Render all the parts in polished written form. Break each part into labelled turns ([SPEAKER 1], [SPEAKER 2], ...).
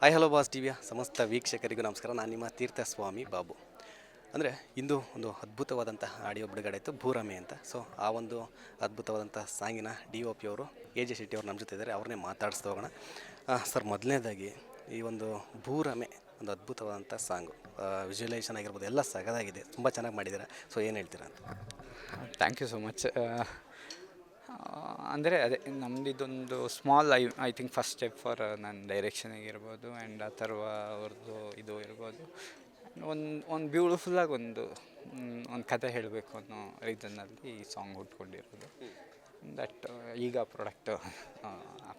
[SPEAKER 1] Hi hello boss ಟಿವಿಯ ಸಮಸ್ತ ವೀಕ್ಷಕರಿಗೂ ನಮಸ್ಕಾರ. ನಾನು ನಿಮ್ಮ ತೀರ್ಥಸ್ವಾಮಿ ಬಾಬು. ಅಂದರೆ ಇಂದು ಒಂದು ಅದ್ಭುತವಾದಂತಹ ಆಡಿಯೋ ಬಿಡುಗಡೆ ಇತ್ತು, ಭೂರಮೆ ಅಂತ. ಸೊ ಆ ಒಂದು ಅದ್ಭುತವಾದಂಥ ಸಾಂಗಿನ DOP ಅವರು AJ ಶೆಟ್ಟಿ ಅವರು ನಮ್ಮ ಜೊತೆ ಇದ್ದಾರೆ, ಅವ್ರನ್ನೇ ಮಾತಾಡಿಸ್ತಾ ಹೋಗೋಣ. ಸರ್, ಮೊದಲನೇದಾಗಿ ಈ ಒಂದು ಭೂರಮೆ ಒಂದು ಅದ್ಭುತವಾದಂಥ ಸಾಂಗು, ವಿಜುವಲೈಸೇಷನ್ ಆಗಿರ್ಬೋದು ಎಲ್ಲ ಸಗದಾಗಿದೆ, ತುಂಬ ಚೆನ್ನಾಗಿ ಮಾಡಿದ್ದೀರಾ. ಸೊ ಏನು ಹೇಳ್ತೀರಾ ಅಂತ?
[SPEAKER 2] Thank you so much. ಅಂದರೆ ಅದೇ ನಮ್ದು ಇದೊಂದು small I think first step for ನನ್ನ ಡೈರೆಕ್ಷನಿಗಿರ್ಬೋದು ಆ್ಯಂಡ್ ಅಥರ್ವ ಅವ್ರದ್ದು ಇದು ಇರ್ಬೋದು. ಒಂದು ಬ್ಯೂಟಿಫುಲ್ಲಾಗಿ ಒಂದು ಕತೆ ಹೇಳಬೇಕು ಅನ್ನೋ ರೀಸನ್ನಲ್ಲಿ ಈ ಸಾಂಗ್ ಹುಟ್ಕೊಂಡಿರೋದು. ದಟ್ ಈಗ ಪ್ರಾಡಕ್ಟು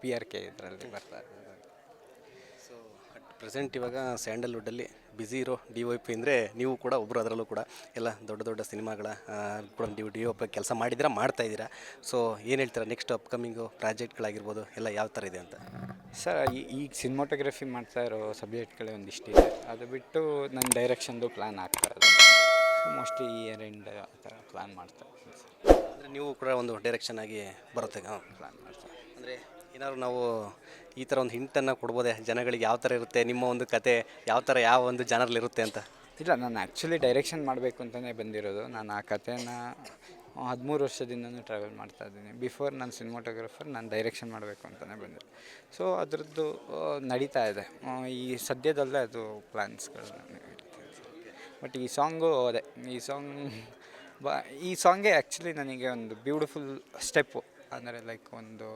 [SPEAKER 2] PRK ಇದರಲ್ಲಿ ಬರ್ತಾ ಇದೆ.
[SPEAKER 1] ಸೊ ಅಟ್ ಪ್ರೆಸೆಂಟ್ ಇವಾಗ ಸ್ಯಾಂಡಲ್ವುಡ್ಡಲ್ಲಿ ಬ್ಯುಸಿ ಇರೋ DOP ಅಂದರೆ ನೀವು ಕೂಡ ಒಬ್ಬರು. ಅದರಲ್ಲೂ ಕೂಡ ಎಲ್ಲ ದೊಡ್ಡ ದೊಡ್ಡ ಸಿನಿಮಾಗಳ ಕೂಡ ನೀವು DOP ಕೆಲಸ ಮಾಡಿದ್ದೀರಾ, ಮಾಡ್ತಾ ಇದ್ದೀರಾ. ಸೊ ಏನು ಹೇಳ್ತೀರಾ, ನೆಕ್ಸ್ಟ್ ಅಪ್ಕಮಿಂಗು ಪ್ರಾಜೆಕ್ಟ್ಗಳಾಗಿರ್ಬೋದು ಎಲ್ಲ ಯಾವ ಥರ ಇದೆ ಅಂತ?
[SPEAKER 2] ಸರ್, ಈಗ ಸಿನಿಮಾಟೋಗ್ರಫಿ ಮಾಡ್ತಾ ಇರೋ ಸಬ್ಜೆಕ್ಟ್ಗಳೇ ಒಂದಿಷ್ಟಿದೆ. ಅದು ಬಿಟ್ಟು ನನ್ನ ಡೈರೆಕ್ಷನ್ದು ಪ್ಲ್ಯಾನ್ ಆಗ್ತಾ ಇದೆ. ಸೊ ಮೋಸ್ಟ್ಲಿ ಈ ಇಯರ್ ಎಂಡ್ ಆ ಥರ ಪ್ಲ್ಯಾನ್ ಮಾಡ್ತಾ ಇದ್ದೀನಿ ಸರ್.
[SPEAKER 1] ಅಂದರೆ ನೀವು ಕೂಡ ಒಂದು ಡೈರೆಕ್ಷನ್ ಆಗಿ ಬರುತ್ತೆ
[SPEAKER 2] ಪ್ಲ್ಯಾನ್ ಮಾಡ್ತಾ
[SPEAKER 1] ಅಂದರೆ ಏನಾದ್ರು ನಾವು ಈ ಥರ ಒಂದು ಹಿಂಟನ್ನು ಕೊಡ್ಬೋದೇ ಜನಗಳಿಗೆ, ಯಾವ ಥರ ಇರುತ್ತೆ ನಿಮ್ಮ ಒಂದು ಕತೆ, ಯಾವ ಥರ ಯಾವ ಒಂದು ಜನರಲ್ಲಿರುತ್ತೆ ಅಂತ?
[SPEAKER 2] ಇಲ್ಲ, ನಾನು ಆ್ಯಕ್ಚುಲಿ ಡೈರೆಕ್ಷನ್ ಮಾಡಬೇಕು ಅಂತಲೇ ಬಂದಿರೋದು. ನಾನು ಆ ಕಥೆನ 13 ವರ್ಷದಿಂದನೂ ಟ್ರಾವೆಲ್ ಮಾಡ್ತಾ ಇದ್ದೀನಿ. ಬಿಫೋರ್ ನಾನು ಸಿನಿಮಾಟೋಗ್ರಫರ್, ನಾನು ಡೈರೆಕ್ಷನ್ ಮಾಡಬೇಕು ಅಂತಲೇ ಬಂದೆ. ಸೊ ಅದರದ್ದು ನಡೀತಾ ಇದೆ. ಈ ಸದ್ಯದಲ್ಲೇ ಅದು ಪ್ಲ್ಯಾನ್ಸ್ಗಳು ಬಟ್ ಈ ಸಾಂಗು ಅದೇ ಈ ಸಾಂಗೇ ಆ್ಯಕ್ಚುಲಿ ನನಗೆ ಒಂದು ಬ್ಯೂಟಿಫುಲ್ ಸ್ಟೆಪ್ಪು. ಅಂದರೆ ಲೈಕ್ ಒಂದು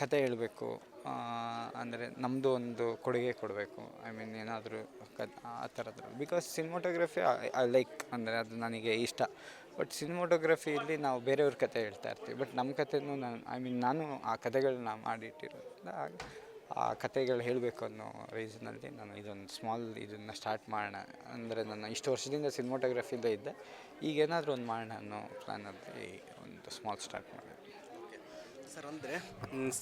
[SPEAKER 2] ಕತೆ ಹೇಳಬೇಕು, ಅಂದರೆ ನಮ್ಮದು ಒಂದು ಕೊಡುಗೆ ಕೊಡಬೇಕು. ಐ ಮೀನ್ ಏನಾದರೂ ಆ ಥರದ್ದು. ಬಿಕಾಸ್ ಸಿನಿಮಾಟೋಗ್ರಫಿ ಐ ಲೈಕ್, ಅಂದರೆ ಅದು ನನಗೆ ಇಷ್ಟ. ಬಟ್ ಸಿನಿಮಾಟೋಗ್ರಫಿಯಲ್ಲಿ ನಾವು ಬೇರೆಯವ್ರ ಕತೆ ಹೇಳ್ತಾ ಇರ್ತೀವಿ. ಬಟ್ ನಮ್ಮ ಕತೆನೂ ನಾನು ಆ ಕತೆಗಳನ್ನ ಮಾಡಿಟ್ಟಿರೋದ್ರಿಂದ ಆ ಕತೆಗಳು ಹೇಳಬೇಕು ಅನ್ನೋ ರೀಸನಲ್ಲಿ ನಾನು ಇದನ್ನು ಸ್ಟಾರ್ಟ್ ಮಾಡೋಣ. ಅಂದರೆ ನಾನು ಇಷ್ಟು ವರ್ಷದಿಂದ ಸಿನಿಮಾಟೋಗ್ರಫಿಲೇ ಇದ್ದೆ, ಈಗೇನಾದರೂ ಒಂದು ಮಾಡೋಣ ಅನ್ನೋ ಪ್ಲ್ಯಾನಲ್ಲಿ ಒಂದು ಸ್ಮಾಲ್ ಸ್ಟಾರ್ಟ್ ಮಾಡಿದೆ.
[SPEAKER 1] ಸರ್, ಅಂದರೆ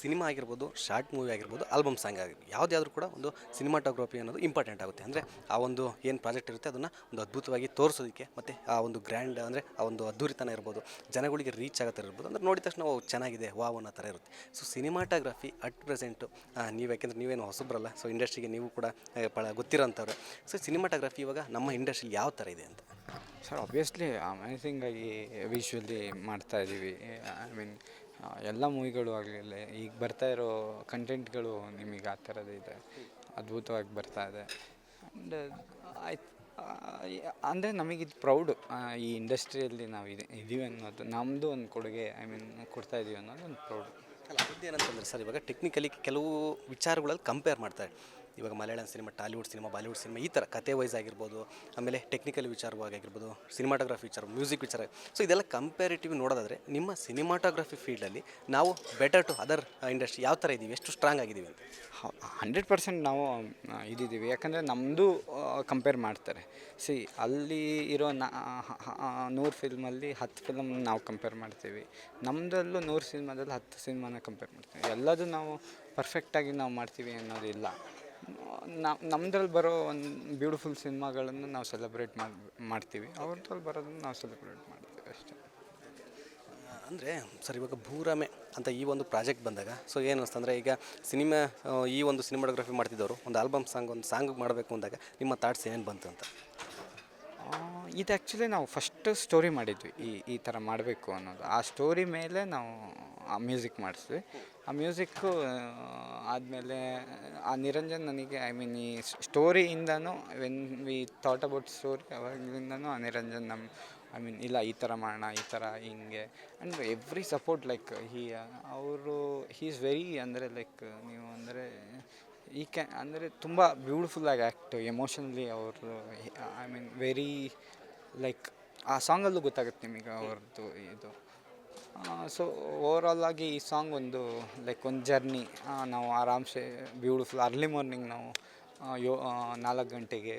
[SPEAKER 1] ಸಿನಿಮಾ ಆಗಿರ್ಬೋದು, ಶಾರ್ಟ್ ಮೂವಿ ಆಗಿರ್ಬೋದು, ಆಲ್ಬಮ್ ಸಾಂಗ್ ಆಗಿರ್ಬೋದು, ಯಾವುದಾದ್ರೂ ಕೂಡ ಒಂದು ಸಿನಿಮಾಟೋಗ್ರಫಿ ಅನ್ನೋದು ಇಂಪಾರ್ಟೆಂಟ್ ಆಗುತ್ತೆ. ಅಂದರೆ ಆ ಒಂದು ಏನು ಪ್ರಾಜೆಕ್ಟ್ ಇರುತ್ತೆ ಅದನ್ನು ಒಂದು ಅದ್ಭುತವಾಗಿ ತೋರಿಸೋದಕ್ಕೆ, ಮತ್ತು ಆ ಒಂದು ಗ್ರ್ಯಾಂಡ್ ಅಂದರೆ ಆ ಒಂದು ಅದ್ಧೂರಿತನ ಇರ್ಬೋದು, ಜನಗಳಿಗೆ ರೀಚ್ ಆಗೋ ಥರ ಇರ್ಬೋದು. ಅಂದರೆ ನೋಡಿದ ತಕ್ಷಣ ಚೆನ್ನಾಗಿದೆ, ವಾವ್ ಅನ್ನೋ ಥರ ಇರುತ್ತೆ. ಸೊ ಸಿನಿಮಾಟೋಗ್ರಫಿ ಅಟ್ ಪ್ರೆಸೆಂಟು ನೀವು, ಯಾಕೆಂದರೆ ನೀವೇನು ಹೊಸಬ್ರಲ್ಲ, ಸೊ ಇಂಡಸ್ಟ್ರಿಗೆ ನೀವು ಕೂಡ ಗೊತ್ತಿರೋಂಥವ್ರೆ. ಸೊ ಸಿನಿಮಾಟೋಗ್ರಫಿ ಇವಾಗ ನಮ್ಮ ಇಂಡಸ್ಟ್ರಿಲಿ ಯಾವ ಥರ ಇದೆ ಅಂತ?
[SPEAKER 2] ಸರ್, ಆಬ್ವಿಯಸ್ಲಿ ಅಮೇಝಿಂಗಾಗಿ ವಿಶ್ವಲಿ ಮಾಡ್ತಾಯಿದ್ದೀವಿ. ಐ ಮೀನ್ ಎಲ್ಲ ಮೂವಿಗಳು ಆಗಲಿಲ್ಲ, ಈಗ ಬರ್ತಾ ಇರೋ ಕಂಟೆಂಟ್ಗಳು ನಿಮಗೆ ಆ ಥರದ್ದು ಇದೆ, ಅದ್ಭುತವಾಗಿ ಬರ್ತಾ ಇದೆ. ಆ್ಯಂಡ್ ಅಂದರೆ ನಮಗಿದು ಪ್ರೌಡು, ಈ ಇಂಡಸ್ಟ್ರಿಯಲ್ಲಿ ನಾವು ಇದ್ದೀವಿ ಅನ್ನೋದು, ನಮ್ಮದು ಒಂದು ಕೊಡುಗೆ, ಐ ಮೀನ್ ಕೊಡ್ತಾ ಇದ್ದೀವಿ ಅನ್ನೋದು ಒಂದು ಪ್ರೌಡು.
[SPEAKER 1] ಅಲ್ಲ, ಅದೇ ಏನಂತಂದರೆ ಸರ್, ಇವಾಗ ಟೆಕ್ನಿಕಲಿ ಕೆಲವು ವಿಚಾರಗಳಲ್ಲಿ ಕಂಪೇರ್ ಮಾಡ್ತಾರೆ. ಇವಾಗ Malayalam cinema, Tollywood cinema, Bollywood cinema, ಈ ಥರ ಕತೆ ವೈಸ್ ಆಗಿರ್ಬೋದು, ಆಮೇಲೆ ಟೆಕ್ನಿಕಲ್ ವಿಚಾರವಾಗಿ ಆಗಿರ್ಬೋದು, ಸಿನಿಮಾಟೋಗ್ರಫಿ ವಿಚಾರ, ಮ್ಯೂಸಿಕ್ ವಿಚಾರ. ಸೊ ಇದೆಲ್ಲ ಕಂಪೇರಿಟಿವ್ ನೋಡೋದಾದರೆ ನಿಮ್ಮ ಸಿನಿಮಾಟೋಗ್ರಫಿ ಫೀಲ್ಡಲ್ಲಿ ನಾವು ಬೆಟರ್ ಟು ಅದರ್ ಇಂಡಸ್ಟ್ರಿ ಯಾವ ಥರ ಇದ್ದೀವಿ, ಎಷ್ಟು ಸ್ಟ್ರಾಂಗ್ ಆಗಿದ್ದೀವಿ ಅಂತ?
[SPEAKER 2] 100% ನಾವು ಇದ್ದೀವಿ. ಯಾಕಂದರೆ ನಮ್ಮದು ಕಂಪೇರ್ ಮಾಡ್ತಾರೆ. ಅಲ್ಲಿ ಇರೋ 100 ಫಿಲ್ಮಲ್ಲಿ 10 ಫಿಲ್ಮ್ ನಾವು ಕಂಪೇರ್ ಮಾಡ್ತೀವಿ. ನಮ್ಮದಲ್ಲೂ 100 ಸಿನಿಮಾದಲ್ಲಿ 10 ಸಿನಿಮಾನ ಕಂಪೇರ್ ಮಾಡ್ತೀವಿ. ಎಲ್ಲದೂ ನಾವು ಪರ್ಫೆಕ್ಟಾಗಿ ನಾವು ಮಾಡ್ತೀವಿ ಅನ್ನೋದಿಲ್ಲ. ನಮ್ಮದ್ರಲ್ಲಿ ಬರೋ ಒಂದು ಬ್ಯೂಟಿಫುಲ್ ಸಿನಿಮಾಗಳನ್ನು ನಾವು ಸೆಲೆಬ್ರೇಟ್ ಮಾಡ್ತೀವಿ, ಅವ್ರದ್ರಲ್ಲಿ ಬರೋದನ್ನು ನಾವು ಸೆಲೆಬ್ರೇಟ್ ಮಾಡ್ತೀವಿ ಅಷ್ಟೇ.
[SPEAKER 1] ಅಂದರೆ ಸರ್, ಇವಾಗ ಭೂರಮೆ ಅಂತ ಈ ಒಂದು ಪ್ರಾಜೆಕ್ಟ್ ಬಂದಾಗ ಸೊ ಏನು ಅನಿಸ್ತಂದರೆ, ಈಗ ಸಿನಿಮಾ ಈ ಒಂದು ಸಿನಿಮಾಟೋಗ್ರಫಿ ಮಾಡ್ತಿದ್ದವರು ಒಂದು ಆಲ್ಬಮ್ ಸಾಂಗ್, ಒಂದು ಸಾಂಗ್ ಮಾಡಬೇಕು ಅಂದಾಗ ನಿಮ್ಮ ಥಾಟ್ಸ್ ಏನು ಬಂತು ಅಂತ?
[SPEAKER 2] ಇದು ಆ್ಯಕ್ಚುಲಿ ನಾವು ಫಸ್ಟ್ ಸ್ಟೋರಿ ಮಾಡಿದ್ವಿ, ಈ ಥರ ಮಾಡಬೇಕು ಅನ್ನೋದು. ಆ ಸ್ಟೋರಿ ಮೇಲೆ ನಾವು ಆ ಮ್ಯೂಸಿಕ್ ಮಾಡಿಸ್ವಿ. ಆ ಮ್ಯೂಸಿಕ್ಕು ಆದಮೇಲೆ ಆ ನಿರಂಜನ್ ನನಗೆ, ಐ ಮೀನ್ ಈ ಸ್ಟೋರಿಯಿಂದನೂ when we thought about story, ಅವಾಗಲಿಂದನೂ ಆ ನಿರಂಜನ್ ಐ ಮೀನ್ ಇಲ್ಲ ಈ ಥರ ಮಾಡೋಣ, ಈ ಥರ ಹಿಂಗೆ. And every support like he is very, ಅಂದರೆ ಲೈಕ್ ನೀವು ಅಂದರೆ ಅಂದರೆ ತುಂಬ ಬ್ಯೂಟಿಫುಲ್ಲಾಗಿ ಆ್ಯಕ್ಟ್, ಎಮೋಷನಲಿ ಅವರು, ಐ ಮೀನ್ ವೆರಿ ಲೈಕ್ ಆ ಸಾಂಗಲ್ಲೂ ಗೊತ್ತಾಗುತ್ತೆ ನಿಮಗೆ ಅವ್ರದ್ದು ಇದು. ಸೊ ಓವರಾಲ್ ಆಗಿ ಈ ಸಾಂಗ್ ಒಂದು ಲೈಕ್ ಒಂದು ಜರ್ನಿ. ನಾವು ಆರಾಮ್ಸೆ ಬ್ಯೂಟಿಫುಲ್ ಅರ್ಲಿ ಮಾರ್ನಿಂಗ್ ನಾವು 4 ಗಂಟೆಗೆ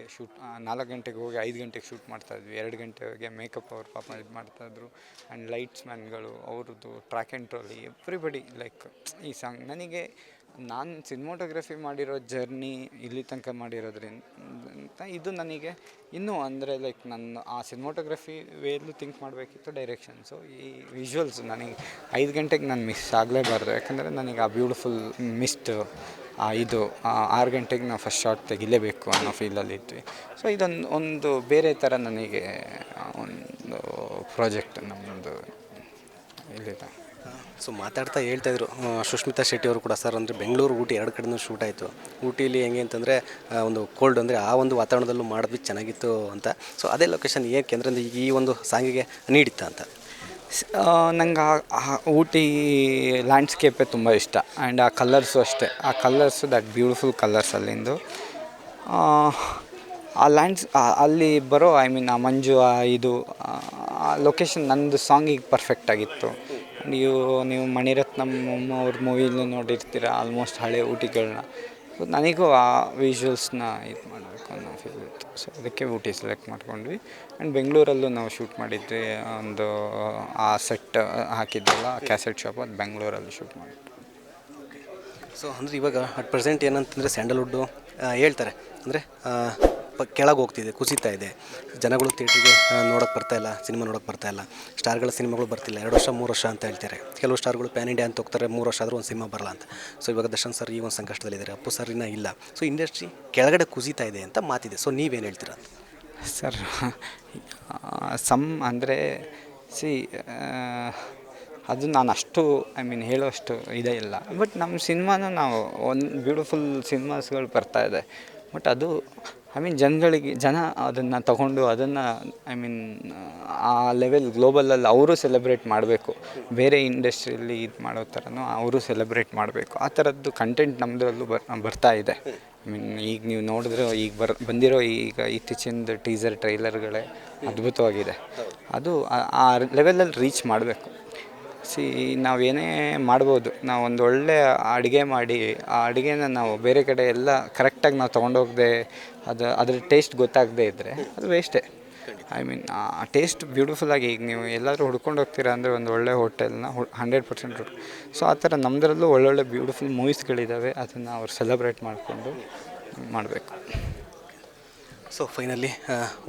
[SPEAKER 2] 4 ಗಂಟೆಗೆ ಹೋಗಿ 5 ಗಂಟೆಗೆ ಶೂಟ್ ಮಾಡ್ತಾಯಿದ್ವಿ. 2 ಗಂಟೆಗೆ ಮೇಕಪ್ ಅವ್ರು ಪಾಪ ಇದು ಮಾಡ್ತಾಯಿದ್ರು. ಆ್ಯಂಡ್ ಲೈಟ್ಸ್ ಮ್ಯಾನ್ಗಳು ಅವ್ರದ್ದು track and trolley everybody like ಈ ಸಾಂಗ್ ನನಗೆ ನಾನು ಸಿನಿಮಾಟೋಗ್ರಫಿ ಮಾಡಿರೋ ಜರ್ನಿ ಇಲ್ಲಿ ತನಕ ಮಾಡಿರೋದ್ರಿಂದ ಇದು ನನಗೆ ಇನ್ನೂ ಅಂದರೆ ಲೈಕ್ ನನ್ನ ಆ ಸಿನಿಮಾಟೋಗ್ರಫಿ ವೇಲು ಥಿಂಕ್ ಮಾಡಬೇಕಿತ್ತು ಡೈರೆಕ್ಷನ್ಸು. ಈ ವಿಜುವಲ್ಸ್ ನನಗೆ 5 ಗಂಟೆಗೆ ನಾನು ಮಿಸ್ ಆಗಲೇಬಾರ್ದು, ಯಾಕಂದರೆ ನನಗೆ ಆ ಬ್ಯೂಟಿಫುಲ್ ಮಿಸ್ಟ್ ಇದು 6 ಗಂಟೆಗೆ ನಾವು ಫಸ್ಟ್ ಶಾಟ್ ತೆಗಿಲೇಬೇಕು ಅನ್ನೋ ಫೀಲಲ್ಲಿ ಇದ್ವಿ. ಸೊ ಒಂದು ಬೇರೆ ಥರ ನನಗೆ ಒಂದು ಪ್ರಾಜೆಕ್ಟ್ ನಮ್ಮದು ಇಲ್ಲಿದೆ.
[SPEAKER 1] ಸೊ ಮಾತಾಡ್ತಾ ಹೇಳ್ತಾಯಿದ್ರು ಸುಷ್ಮಿತಾ ಶೆಟ್ಟಿ ಅವರು ಕೂಡ, ಸರ್ ಅಂದರೆ ಬೆಂಗಳೂರು ಊಟಿ 2 ಕಡೆನೂ ಶೂಟ್ ಆಯಿತು. ಊಟಿಲಿ ಹೆಂಗೆ ಅಂತಂದರೆ ಒಂದು ಕೋಲ್ಡ್ ಅಂದರೆ ಆ ಒಂದು ವಾತಾವರಣದಲ್ಲೂ ಮಾಡಿದ್ವಿ ಚೆನ್ನಾಗಿತ್ತು ಅಂತ. ಸೊ ಅದೇ ಲೊಕೇಶನ್ ಏಕೆ ಅಂದರೆ ಈ ಒಂದು ಸಾಂಗಿಗೆ ನೀಡಿತ್ತ ಅಂತ?
[SPEAKER 2] ನಂಗೆ ಆ ಊಟಿ ಲ್ಯಾಂಡ್ಸ್ಕೇಪೇ ತುಂಬ ಇಷ್ಟ. ಆ್ಯಂಡ್ ಆ ಕಲರ್ಸು ಅಷ್ಟೇ, ಆ ಕಲರ್ಸು ದಟ್ ಬ್ಯೂಟಿಫುಲ್ ಕಲರ್ಸ್ ಅಲ್ಲಿಂದು ಆ ಲ್ಯಾಂಡ್ಸ್ ಅಲ್ಲಿ ಬರೋ ಆ ಮಂಜು ಆ ಲೊಕೇಶನ್ ನಂದು ಸಾಂಗಿಗೆ ಪರ್ಫೆಕ್ಟಾಗಿತ್ತು. ನೀವು ಮಣಿರತ್ನಂ ಅವ್ರ ಮೂವಿಲೂ ನೋಡಿರ್ತೀರ ಆಲ್ಮೋಸ್ಟ್ ಹಳೆ ಊಟಿಗಳನ್ನ. ಸೊ ನನಗೂ ಆ ವಿಜುವಲ್ಸ್ನ ಇದು ಮಾಡಬೇಕು ಅನ್ನೋ ಫೀಲ್ ಇತ್ತು. ಸೊ ಅದಕ್ಕೆ ಊಟಿ ಸೆಲೆಕ್ಟ್ ಮಾಡ್ಕೊಂಡ್ವಿ. ಆ್ಯಂಡ್ ಬೆಂಗಳೂರಲ್ಲೂ ನಾವು ಶೂಟ್ ಮಾಡಿದ್ವಿ. ಒಂದು ಆ ಸೆಟ್ ಹಾಕಿದ್ವಲ್ಲ ಕ್ಯಾಸೆಟ್ ಶಾಪ್, ಅದು ಬೆಂಗಳೂರಲ್ಲಿ ಶೂಟ್ ಮಾಡಿದ್ವಿ.
[SPEAKER 1] ಸೊ ಅಂದರೆ ಇವಾಗ ಅಟ್ ಪ್ರೆಸೆಂಟ್ ಏನಂತಂದರೆ ಸ್ಯಾಂಡಲ್ವುಡ್ಡು ಹೇಳ್ತಾರೆ ಅಂದರೆ ಕೆಳಗೆ ಹೋಗ್ತಿದೆ, ಕುಸಿತಾ ಇದೆ. ಜನಗಳು ಥಿಯೇಟ್ರಿಗೆ ನೋಡೋಕ್ಕೆ ಬರ್ತಾಯಿಲ್ಲ, ಸಿನಿಮಾ ನೋಡೋಕ್ಕೆ ಬರ್ತಾಯಿಲ್ಲ. ಸ್ಟಾರ್ಗಳ ಸಿನಿಮಾಗಳು ಬರ್ತಿಲ್ಲ, 2 ವರ್ಷ 3 ವರ್ಷ ಅಂತ ಹೇಳ್ತಾರೆ. ಕೆಲವು ಸ್ಟಾರ್ಗಳು ಪ್ಯಾನ್ ಇಂಡಿಯಾ ಅಂತ ಹೋಗ್ತಾರೆ, 3 ವರ್ಷ ಆದರೂ ಒಂದು ಸಿನಿಮಾ ಬರಲ್ಲ ಅಂತ. ಸೊ ಇವಾಗ ದರ್ಶನ್ ಸರ್ ಈ ಒಂದು ಸಂಕಷ್ಟದಲ್ಲಿದ್ದಾರೆ, ಅಪ್ಪು ಸರ್ ಇನ್ನೂ ಇಲ್ಲ. ಸೊ ಇಂಡಸ್ಟ್ರಿ ಕೆಳಗಡೆ ಕುಸಿತಾ ಇದೆ ಅಂತ ಮಾತಿದೆ. ಸೊ ನೀವೇನು ಹೇಳ್ತೀರಾ?
[SPEAKER 2] ಸರ್ ಅಂದರೆ ಅದು ನಾನು ಅಷ್ಟು ಹೇಳೋಷ್ಟು ಇದೇ ಇಲ್ಲ. ಬಟ್ ನಮ್ಮ ಸಿನಿಮಾನ ನಾವು ಒಂದು ಬ್ಯೂಟಿಫುಲ್ ಸಿನಿಮಾಸ್ಗಳು ಬರ್ತಾಯಿದೆ. ಬಟ್ ಅದು ಜನ ಅದನ್ನು ತಗೊಂಡು ಅದನ್ನು ಆ ಲೆವೆಲ್ ಗ್ಲೋಬಲಲ್ಲಿ ಅವರು ಸೆಲೆಬ್ರೇಟ್ ಮಾಡಬೇಕು. ಬೇರೆ ಇಂಡಸ್ಟ್ರಿಯಲ್ಲಿ ಇದು ಮಾಡೋ ಥರನೂ ಅವರು ಸೆಲೆಬ್ರೇಟ್ ಮಾಡಬೇಕು. ಆ ಥರದ್ದು ಕಂಟೆಂಟ್ ನಮ್ಮದ್ರಲ್ಲೂ ಬರ್ತಾ ಇದೆ. ಈಗ ನೀವು ನೋಡಿದ್ರೆ ಈಗ ಬಂದಿರೋ ಇತ್ತೀಚಿನ ಟೀಸರ್ ಟ್ರೈಲರ್ಗಳೇ ಅದ್ಭುತವಾಗಿದೆ. ಅದು ಆ ಲೆವೆಲಲ್ಲಿ ರೀಚ್ ಮಾಡಬೇಕು. ನಾವೇನೇ ಮಾಡ್ಬೋದು, ನಾವು ಒಂದು ಒಳ್ಳೆಯ ಅಡುಗೆ ಮಾಡಿ ಆ ಅಡುಗೆನ ನಾವು ಬೇರೆ ಕಡೆ ಎಲ್ಲ ಕರೆಕ್ಟಾಗಿ ನಾವು ತೊಗೊಂಡೋಗದೆ ಅದ್ರ ಟೇಸ್ಟ್ ಗೊತ್ತಾಗದೇ ಇದ್ದರೆ ಅದು ವೇಸ್ಟೇ. ಆ ಟೇಸ್ಟ್ ಬ್ಯೂಟಿಫುಲ್ಲಾಗಿ ಈಗ ನೀವು ಎಲ್ಲಾದರೂ ಹುಡ್ಕೊಂಡು ಹೋಗ್ತೀರಾ ಅಂದರೆ ಒಂದು ಒಳ್ಳೆ ಹೋಟೆಲ್ನ 100% ಸೊ ಆ ಥರ ನಮ್ಮದ್ರಲ್ಲೂ ಒಳ್ಳೊಳ್ಳೆ ಬ್ಯೂಟಿಫುಲ್ ಮೂವೀಸ್ಗಳಿದ್ದಾವೆ. ಅದನ್ನು ಅವ್ರು ಸೆಲೆಬ್ರೇಟ್ ಮಾಡಿಕೊಂಡು ಮಾಡಬೇಕು.
[SPEAKER 1] ಸೊ ಫೈನಲಿ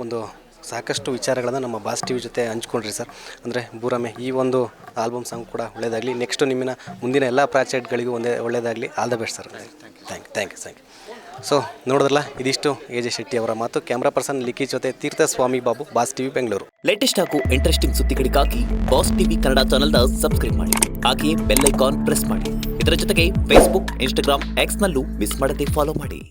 [SPEAKER 1] ಒಂದು ಸಾಕಷ್ಟು ವಿಚಾರಗಳನ್ನು ನಮ್ಮ ಬಾಸ್ ಟಿ ವಿ ಜೊತೆ ಹಂಚ್ಕೊಂಡ್ರಿ ಸರ್. ಅಂದರೆ ಬೂರಮೆ ಈ ಒಂದು ಆಲ್ಬಮ್ ಸಾಂಗ್ ಕೂಡ ಒಳ್ಳೆಯದಾಗಲಿ. ನೆಕ್ಸ್ಟು ನಿಮ್ಮಿನ ಮುಂದಿನ ಎಲ್ಲ ಪ್ರಾಜೆಕ್ಟ್ಗಳಿಗೂ ಒಳ್ಳೆಯದಾಗಲಿ. All the best sir. Thank you. So ನೋಡಿದ್ರಲ್ಲ, ಇದಿಷ್ಟು ಎ.ಜೆ. ಶೆಟ್ಟಿ ಅವರ ಮಾತು. ಕ್ಯಾಮ್ರಾ ಪರ್ಸನ್ ಲಿಖಿ ಜೊತೆ Theerthaswamy Babu, Boss TV Bengaluru.
[SPEAKER 3] Latest ಹಾಗೂ ಇಂಟ್ರೆಸ್ಟಿಂಗ್ ಸುದ್ದಿಗಳಿಗಾಗಿ ಬಾಸ್ ಟಿವಿ ಕನ್ನಡ ಚಾನೆಲ್ನ ಸಬ್ಸ್ಕ್ರೈಬ್ ಮಾಡಿ. ಹಾಗೆಯೇ ಬೆಲ್ ಐಕಾನ್ ಪ್ರೆಸ್ ಮಾಡಿ. ಇದರ ಜೊತೆಗೆ ಫೇಸ್ಬುಕ್, ಇನ್ಸ್ಟಾಗ್ರಾಮ್, ಎಕ್ಸ್ನಲ್ಲೂ ಮಿಸ್ ಮಾಡದೆ ಫಾಲೋ ಮಾಡಿ.